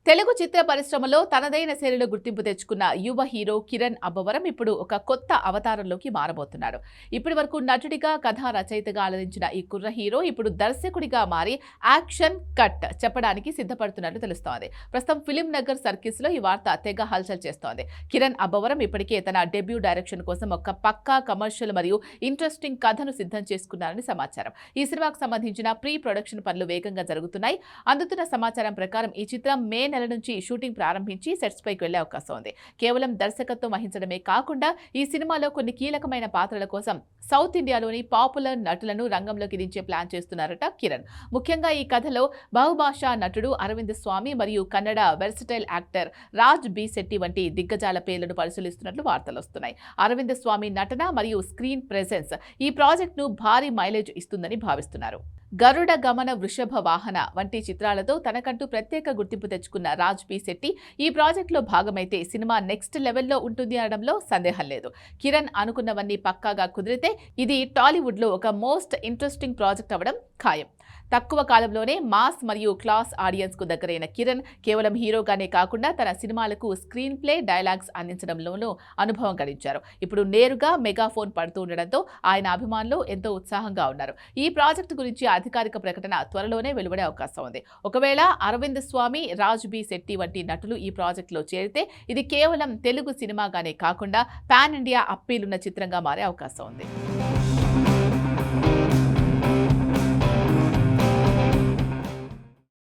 తెలుగు చిత్ర పరిశ్రమలో తనదైన శైలిలో గుర్తింపు తెచ్చుకున్న యువ హీరో కిరణ్ అబ్బవరం ఇప్పుడు ఒక కొత్త అవతారంలోకి మారబోతున్నాడు. ఇప్పటి వరకు నటుడిగా, కథా రచయితగా అలరించిన ఈ కుర్ర హీరో ఇప్పుడు దర్శకుడిగా మారి యాక్షన్ కట్ చెప్పడానికి సిద్ధపడుతున్నట్లు తెలుస్తోంది. ప్రస్తుతం ఫిలిం నగర్ సర్కిల్స్ లో ఈ వార్త తెగ హల్చల్ చేస్తోంది. కిరణ్ అబ్బవరం ఇప్పటికే తన డెబ్యూ డైరెక్షన్ కోసం ఒక పక్కా కమర్షియల్ మరియు ఇంట్రెస్టింగ్ కథను సిద్ధం చేసుకున్నారని సమాచారం. ఈ సినిమాకు సంబంధించిన ప్రీ ప్రొడక్షన్ పనులు వేగంగా జరుగుతున్నాయి. అందుతున్న సమాచారం ప్రకారం ఈ చిత్రం మే నెల నుంచి షూటింగ్ ప్రారంభించి సెట్స్ పైకి వెళ్లే అవకాశం ఉంది. కేవలం దర్శకత్వం వహించడమే కాకుండా ఈ సినిమాలో కొన్ని కీలకమైన పాత్రల కోసం సౌత్ ఇండియాలోని పాపులర్ నటులను రంగంలోకి దించే ప్లాన్ చేస్తున్నారట కిరణ్. ముఖ్యంగా ఈ కథలో బహుభాషా నటుడు అరవింద్ స్వామి మరియు Kannada versatile actor Raj B Shetty వంటి దిగ్గజాల పేర్లను పరిశీలిస్తున్నట్లు వార్తలు వస్తున్నాయి. అరవింద్ స్వామి నటన మరియు స్క్రీన్ ప్రెజెన్స్ ఈ ప్రాజెక్టును భారీ మైలేజ్ ఇస్తుందని భావిస్తున్నారు. గరుడ గమన, వృషభ వాహన వంటి చిత్రాలతో తనకంటూ ప్రత్యేక గుర్తింపు తెచ్చుకున్న రాజ్ బి శెట్టి ఈ ప్రాజెక్టులో భాగమైతే సినిమా నెక్స్ట్ లెవెల్లో ఉంటుంది అనడంలో సందేహం లేదు. కిరణ్ అనుకున్నవన్నీ పక్కాగా కుదిరితే ఇది టాలీవుడ్లో ఒక మోస్ట్ ఇంట్రెస్టింగ్ ప్రాజెక్ట్ అవ్వడం ఖాయం. తక్కువ కాలంలోనే మాస్ మరియు క్లాస్ ఆడియన్స్ కు దగ్గరైన కిరణ్ కేవలం హీరోగానే కాకుండా తన సినిమాలకు స్క్రీన్ ప్లే, డైలాగ్స్ అందించడంలోనూ అనుభవం గడించారు. ఇప్పుడు నేరుగా మెగాఫోన్ పడుతూ ఉండడంతో ఆయన అభిమానులు ఎంతో ఉత్సాహంగా ఉన్నారు. ఈ ప్రాజెక్టు గురించి అధికారిక ప్రకటన త్వరలోనే వెలువడే అవకాశం ఉంది. ఒకవేళ అరవింద్ స్వామి, రాజ్ బి శెట్టి వంటి నటులు ఈ ప్రాజెక్టులో చేరితే ఇది కేవలం తెలుగు సినిమాగానే కాకుండా పాన్ ఇండియా అప్పీలున్న చిత్రంగా మారే అవకాశం ఉంది.